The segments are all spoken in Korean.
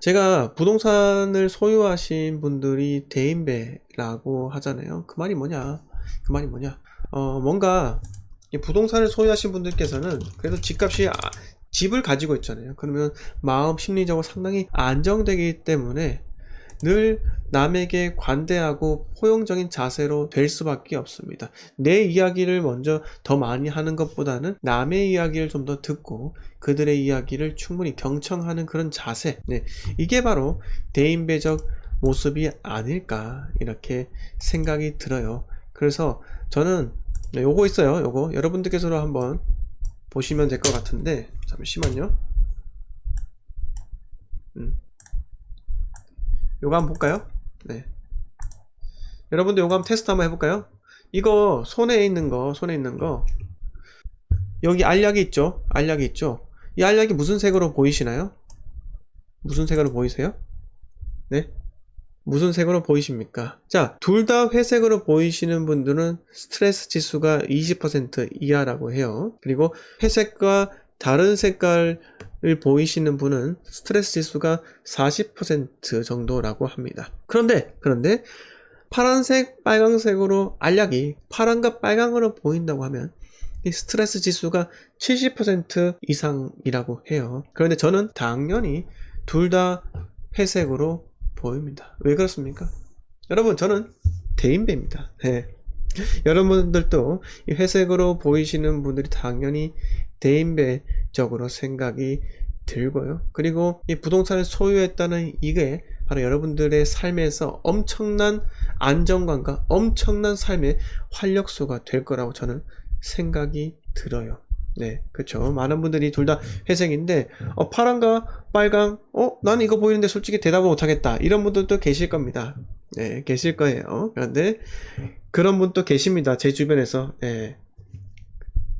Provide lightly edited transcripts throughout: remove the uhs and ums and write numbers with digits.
제가 부동산을 소유하신 분들이 대인배라고 하잖아요. 그 말이 뭐냐? 그 말이 뭐냐? 뭔가 이 부동산을 소유하신 분들께서는 그래도 집을 가지고 있잖아요. 그러면 마음 심리적으로 상당히 안정되기 때문에 늘 남에게 관대하고 포용적인 자세로 될 수밖에 없습니다. 내 이야기를 먼저 더 많이 하는 것보다는 남의 이야기를 좀 더 듣고 그들의 이야기를 충분히 경청하는 그런 자세, 네, 이게 바로 대인배적 모습이 아닐까 이렇게 생각이 들어요. 그래서 저는 요거 있어요. 요거 여러분들께서도 한번 보시면 될 것 같은데, 잠시만요. 요거 한번 볼까요? 네. 여러분들 요거 한번 테스트 한번 해볼까요? 이거 손에 있는 거 여기 알약이 있죠? 알약이 있죠? 이 알약이 무슨 색으로 보이시나요? 무슨 색으로 보이세요? 네? 무슨 색으로 보이십니까? 자, 둘 다 회색으로 보이시는 분들은 스트레스 지수가 20% 이하라고 해요. 그리고 회색과 다른 색깔을 보이시는 분은 스트레스 지수가 40% 정도라고 합니다. 그런데 파란색, 빨간색으로 알약이 파란과 빨강으로 보인다고 하면 이 스트레스 지수가 70% 이상이라고 해요. 그런데 저는 당연히 둘 다 회색으로 보입니다. 왜 그렇습니까? 여러분, 저는 대인배입니다. 네. 여러분들도 이 회색으로 보이시는 분들이 당연히 대인배적으로 생각이 들고요. 그리고 이 부동산을 소유했다는 이게 바로 여러분들의 삶에서 엄청난 안정감과 엄청난 삶의 활력소가 될 거라고 저는 생각이 들어요. 네, 그렇죠. 많은 분들이 둘 다 회색인데 파란과 빨강, 난 이거 보이는데 솔직히 대답을 못하겠다, 이런 분들도 계실 겁니다. 네, 계실 거예요. 그런데 그런 분도 계십니다. 제 주변에서. 네,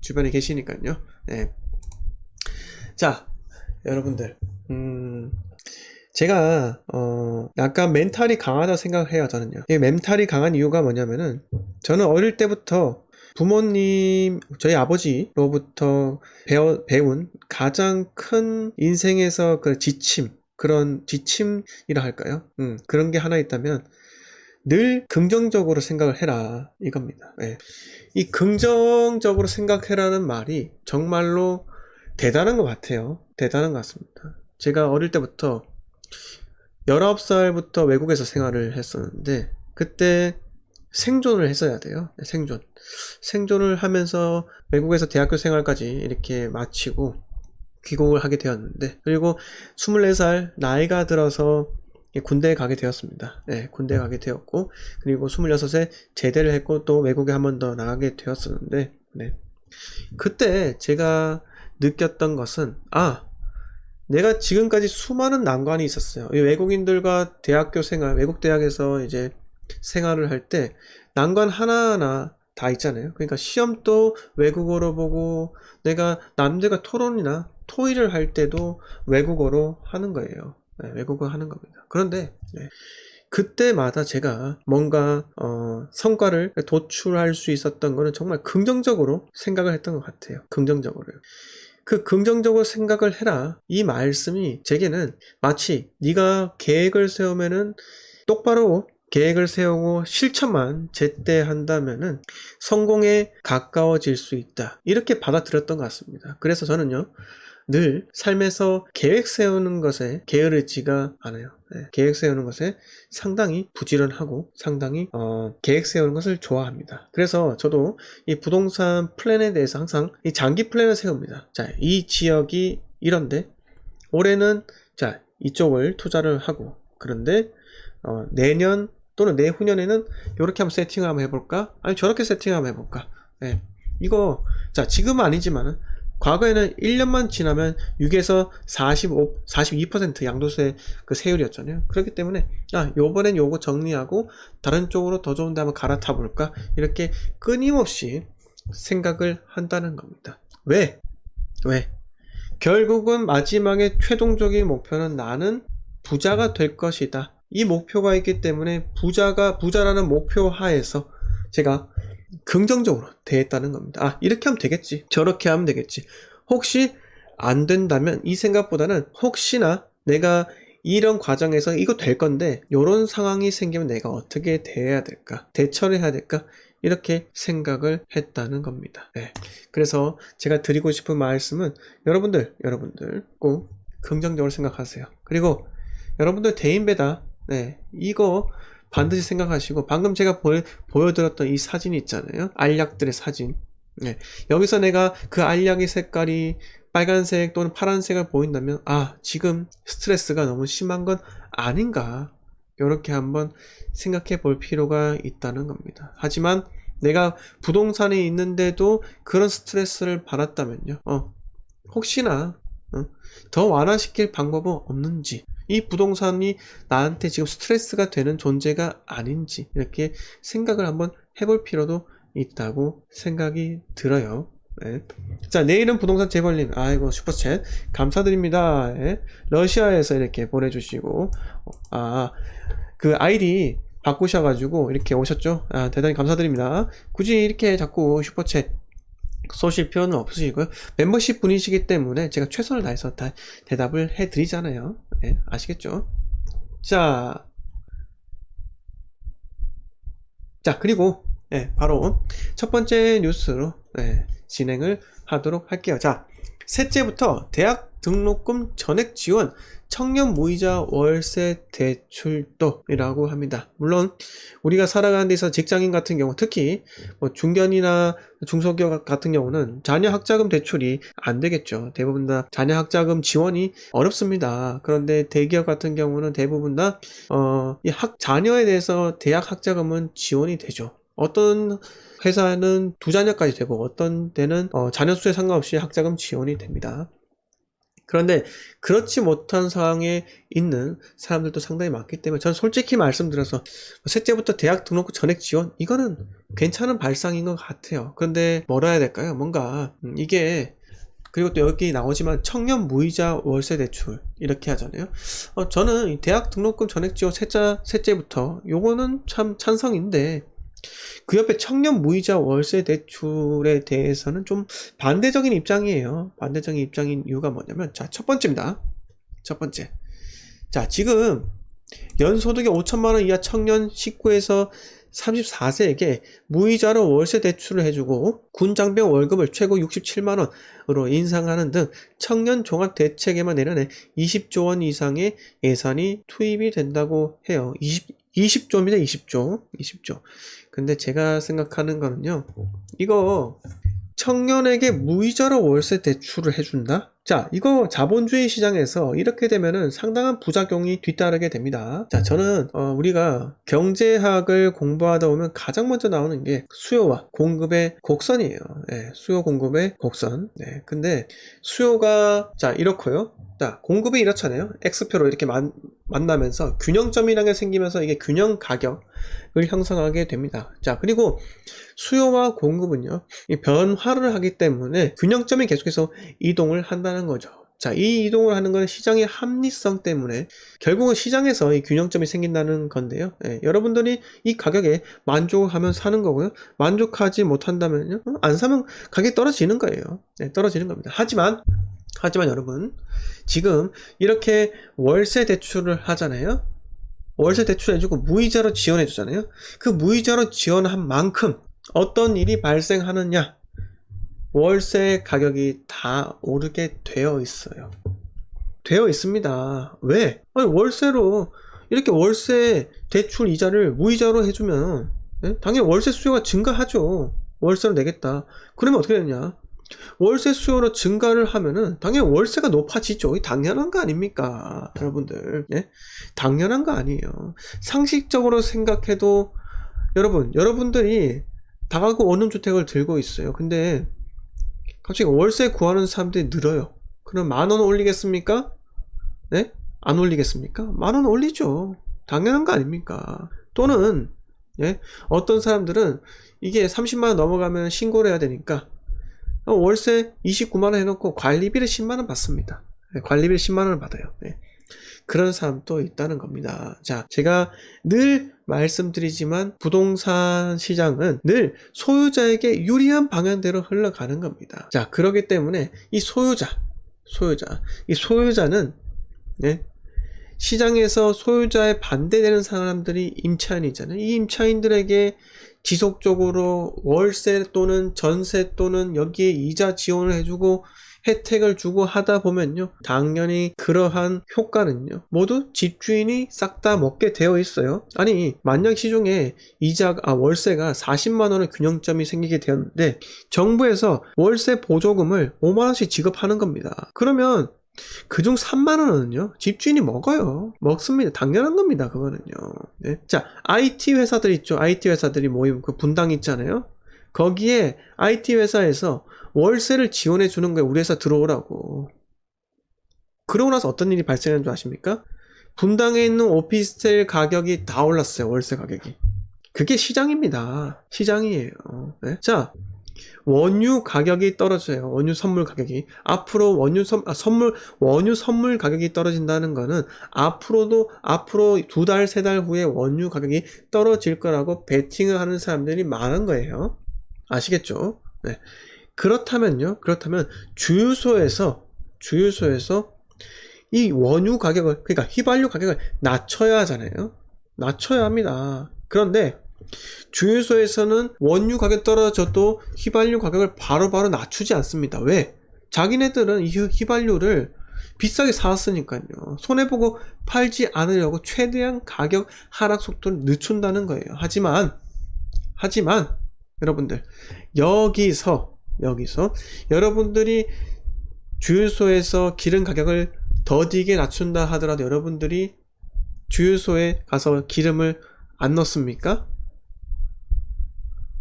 주변에 계시니까요. 네. 자, 여러분들, 제가 약간 멘탈이 강하다 생각해요. 저는요. 이 멘탈이 강한 이유가 뭐냐면은, 저는 어릴 때부터 부모님, 저희 아버지로부터 배운 가장 큰 인생에서 그런 지침이라 할까요? 그런 게 하나 있다면 늘 긍정적으로 생각을 해라, 이겁니다. 예. 이 긍정적으로 생각해라는 말이 정말로 대단한 것 같아요. 대단한 것 같습니다. 제가 어릴 때부터 19살부터 외국에서 생활을 했었는데, 그때 생존을 했어야 돼요. 생존을 하면서 외국에서 대학교 생활까지 이렇게 마치고 귀국을 하게 되었는데, 그리고 24살 나이가 들어서 군대에 가게 되었습니다. 네, 군대에 가게 되었고, 그리고 26에 제대를 했고 또 외국에 한 번 더 나가게 되었었는데, 네. 그때 제가 느꼈던 것은, 내가 지금까지 수많은 난관이 있었어요. 외국인들과 대학교 생활, 외국 대학에서 이제 생활을 할 때 난관 하나하나 다 있잖아요. 그러니까 시험도 외국어로 보고, 내가 남들과 토론이나 토의를 할 때도 외국어로 하는 거예요. 네, 외국어 하는 겁니다. 그런데 그때마다 제가 뭔가 성과를 도출할 수 있었던 거는 정말 긍정적으로 생각을 했던 것 같아요. 긍정적으로요. 그 긍정적으로 생각을 해라, 이 말씀이 제게는 마치 네가 계획을 세우면은 똑바로 계획을 세우고 실천만 제때 한다면은 성공에 가까워질 수 있다, 이렇게 받아들였던 것 같습니다. 그래서 저는요, 늘 삶에서 계획 세우는 것에 게으르지가 않아요. 네, 계획 세우는 것에 상당히 부지런하고 상당히 계획 세우는 것을 좋아합니다. 그래서 저도 이 부동산 플랜에 대해서 항상 이 장기 플랜을 세웁니다. 자, 이 지역이 이런데 올해는 자 이쪽을 투자를 하고, 그런데 내년 또는 내후년에는 이렇게 한번 세팅을 한번 해볼까? 아니 저렇게 세팅을 한번 해볼까? 네, 이거 자 지금은 아니지만은 과거에는 1년만 지나면 6에서 42% 양도세 그 세율이었잖아요. 그렇기 때문에 요번엔 요거 정리하고 다른 쪽으로 더 좋은 데 한번 갈아타 볼까? 이렇게 끊임없이 생각을 한다는 겁니다. 왜? 결국은 마지막에 최종적인 목표는 나는 부자가 될 것이다, 이 목표가 있기 때문에 부자라는 목표 하에서 제가 긍정적으로 대했다는 겁니다. 이렇게 하면 되겠지, 저렇게 하면 되겠지. 혹시 안 된다면 이 생각보다는 혹시나 내가 이런 과정에서 이거 될 건데 이런 상황이 생기면 내가 어떻게 대해야 될까? 대처를 해야 될까? 이렇게 생각을 했다는 겁니다. 네. 그래서 제가 드리고 싶은 말씀은 여러분들 꼭 긍정적으로 생각하세요. 그리고 여러분들 대인배다. 네. 이거 반드시 생각하시고 방금 제가 보여드렸던 이 사진 있잖아요. 알약들의 사진. 네. 여기서 내가 그 알약의 색깔이 빨간색 또는 파란색을 보인다면 지금 스트레스가 너무 심한 건 아닌가 이렇게 한번 생각해 볼 필요가 있다는 겁니다. 하지만 내가 부동산에 있는데도 그런 스트레스를 받았다면요 혹시나 더 완화시킬 방법은 없는지, 이 부동산이 나한테 지금 스트레스가 되는 존재가 아닌지 이렇게 생각을 한번 해볼 필요도 있다고 생각이 들어요. 네. 자, 내일은 부동산 재벌님, 아이고 슈퍼챗 감사드립니다. 네. 러시아에서 이렇게 보내주시고 그 아이디 바꾸셔가지고 이렇게 오셨죠. 대단히 감사드립니다. 굳이 이렇게 자꾸 슈퍼챗 쏘실 필요는 없으시고요. 멤버십 분이시기 때문에 제가 최선을 다해서 다 대답을 해드리잖아요. 네, 아시겠죠? 자, 그리고 바로 첫 번째 뉴스로 진행을 하도록 할게요. 자, 셋째부터 대학 등록금 전액 지원 청년 무이자 월세 대출도이라고 합니다. 물론 우리가 살아가는 데서 직장인 같은 경우, 특히 뭐 중견이나 중소기업 같은 경우는 자녀 학자금 대출이 안 되겠죠. 대부분 다 자녀 학자금 지원이 어렵습니다. 그런데 대기업 같은 경우는 대부분 다 이 자녀에 대해서 대학 학자금은 지원이 되죠. 어떤 회사는 2자녀까지 되고 어떤 데는 자녀 수에 상관없이 학자금 지원이 됩니다. 그런데 그렇지 못한 상황에 있는 사람들도 상당히 많기 때문에 저는 솔직히 말씀드려서 셋째부터 대학 등록금 전액 지원, 이거는 괜찮은 발상인 것 같아요. 그런데 뭐라 해야 될까요? 뭔가 이게, 그리고 또 여기 나오지만 청년 무이자 월세 대출 이렇게 하잖아요. 저는 대학 등록금 전액 지원 셋째부터 요거는 참 찬성인데 그 옆에 청년 무이자 월세 대출에 대해서는 좀 반대적인 입장이에요. 반대적인 입장인 이유가 뭐냐면, 자, 첫 번째입니다. 첫 번째. 자, 지금 연소득이 5천만원 이하 청년 19에서 34세에게 무이자로 월세 대출을 해주고 군장병 월급을 최고 67만원으로 인상하는 등 청년 종합 대책에만 내년에 20조 원 이상의 예산이 투입이 된다고 해요. 20조입니다. 20조. 근데 제가 생각하는 거는요, 이거 청년에게 무이자로 월세 대출을 해준다? 자, 이거 자본주의 시장에서 이렇게 되면은 상당한 부작용이 뒤따르게 됩니다. 자, 저는 우리가 경제학을 공부하다 보면 가장 먼저 나오는 게 수요와 공급의 곡선이에요. 수요 공급의 곡선. 근데 수요가 이렇고요. 자, 공급이 이렇잖아요. X표로 이렇게 만나면서 균형점이라는 게 생기면서 이게 균형 가격을 형성하게 됩니다. 자, 그리고 수요와 공급은요, 변화를 하기 때문에 균형점이 계속해서 이동을 한다는 거죠. 자, 이 이동을 하는 건 시장의 합리성 때문에 결국은 시장에서 이 균형점이 생긴다는 건데요. 여러분들이 이 가격에 만족하면 사는 거고요. 만족하지 못한다면요, 안 사면 가격이 떨어지는 거예요. 떨어지는 겁니다. 하지만 여러분, 지금 이렇게 월세 대출을 하잖아요. 월세 대출 해주고 무이자로 지원해 주잖아요. 그 무이자로 지원한 만큼 어떤 일이 발생하느냐, 월세 가격이 다 오르게 되어 있어요. 되어 있습니다. 왜? 아니, 월세로 이렇게 월세 대출 이자를 무이자로 해주면 당연히 월세 수요가 증가하죠. 월세로 내겠다. 그러면 어떻게 되냐, 월세 수요로 증가를 하면은 당연히 월세가 높아지죠. 당연한 거 아닙니까, 여러분들? 당연한 거 아니에요. 상식적으로 생각해도 여러분들이 다가구 원룸주택을 들고 있어요. 근데 갑자기 월세 구하는 사람들이 늘어요. 그럼 10,000원 올리겠습니까? 안 올리겠습니까? 10,000원 올리죠. 당연한 거 아닙니까? 또는 어떤 사람들은 이게 30만원 넘어가면 신고를 해야 되니까 월세 29만원 해놓고 관리비를 10만원 받습니다. 관리비를 10만원을 받아요. 그런 사람도 있다는 겁니다. 자, 제가 늘 말씀드리지만 부동산 시장은 늘 소유자에게 유리한 방향대로 흘러가는 겁니다. 자, 그렇기 때문에 이 소유자는 시장에서 소유자에 반대되는 사람들이 임차인이잖아요. 이 임차인들에게 지속적으로 월세 또는 전세 또는 여기에 이자 지원을 해주고 혜택을 주고 하다 보면요, 당연히 그러한 효과는요 모두 집주인이 싹 다 먹게 되어 있어요. 아니, 만약 시중에 월세가 40만 원의 균형점이 생기게 되었는데 정부에서 월세 보조금을 5만 원씩 지급하는 겁니다. 그러면 그중 3만 원은요 집주인이 먹습니다. 당연한 겁니다. 그거는요. 네. 자, IT 회사들 있죠. IT 회사들이 모임 그 분당 있잖아요. 거기에 IT 회사에서 월세를 지원해 주는 거예요. 우리 회사 들어오라고. 그러고 나서 어떤 일이 발생하는 줄 아십니까? 분당에 있는 오피스텔 가격이 다 올랐어요. 월세 가격이. 그게 시장입니다. 시장이에요. 네? 자, 원유 가격이 떨어져요. 원유 선물 가격이. 앞으로 원유 선물 가격이 떨어진다는 거는 앞으로 2달, 3달 후에 원유 가격이 떨어질 거라고 베팅을 하는 사람들이 많은 거예요. 아시겠죠? 네. 그렇다면 주유소에서 이 원유 가격을, 그러니까 휘발유 가격을 낮춰야 하잖아요. 낮춰야 합니다. 그런데 주유소에서는 원유 가격 떨어져도 휘발유 가격을 바로바로 낮추지 않습니다. 왜? 자기네들은 이 휘발유를 비싸게 사왔으니까요. 손해보고 팔지 않으려고 최대한 가격 하락 속도를 늦춘다는 거예요. 하지만 여러분들, 여기서 여러분들이 주유소에서 기름 가격을 더디게 낮춘다 하더라도 여러분들이 주유소에 가서 기름을 안 넣습니까?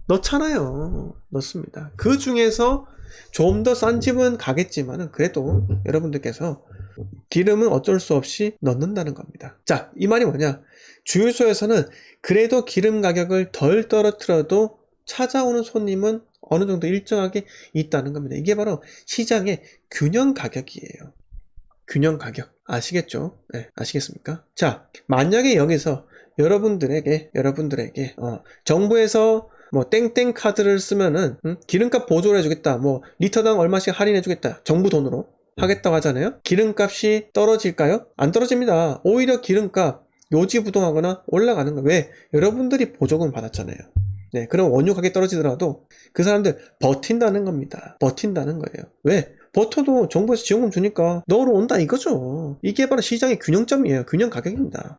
넣잖아요. 넣습니다. 그 중에서 좀 더 싼 집은 가겠지만 그래도 여러분들께서 기름은 어쩔 수 없이 넣는다는 겁니다. 자, 이 말이 뭐냐? 주유소에서는 그래도 기름 가격을 덜 떨어뜨려도 찾아오는 손님은 어느 정도 일정하게 있다는 겁니다. 이게 바로 시장의 균형 가격이에요. 균형 가격. 아시겠죠? 네, 아시겠습니까? 자, 만약에 여기서 여러분들에게 정부에서 뭐 땡땡 카드를 쓰면은 기름값 보조를 해주겠다, 뭐 리터당 얼마씩 할인해주겠다, 정부 돈으로 하겠다고 하잖아요. 기름값이 떨어질까요? 안 떨어집니다. 오히려 기름값 요지부동하거나 올라가는 거예요. 왜? 여러분들이 보조금 받았잖아요. 네, 그럼 원유 가격이 떨어지더라도 그 사람들 버틴다는 겁니다. 버틴다는 거예요. 왜? 버텨도 정부에서 지원금 주니까 넣으러 온다 이거죠. 이게 바로 시장의 균형점이에요. 균형 가격입니다.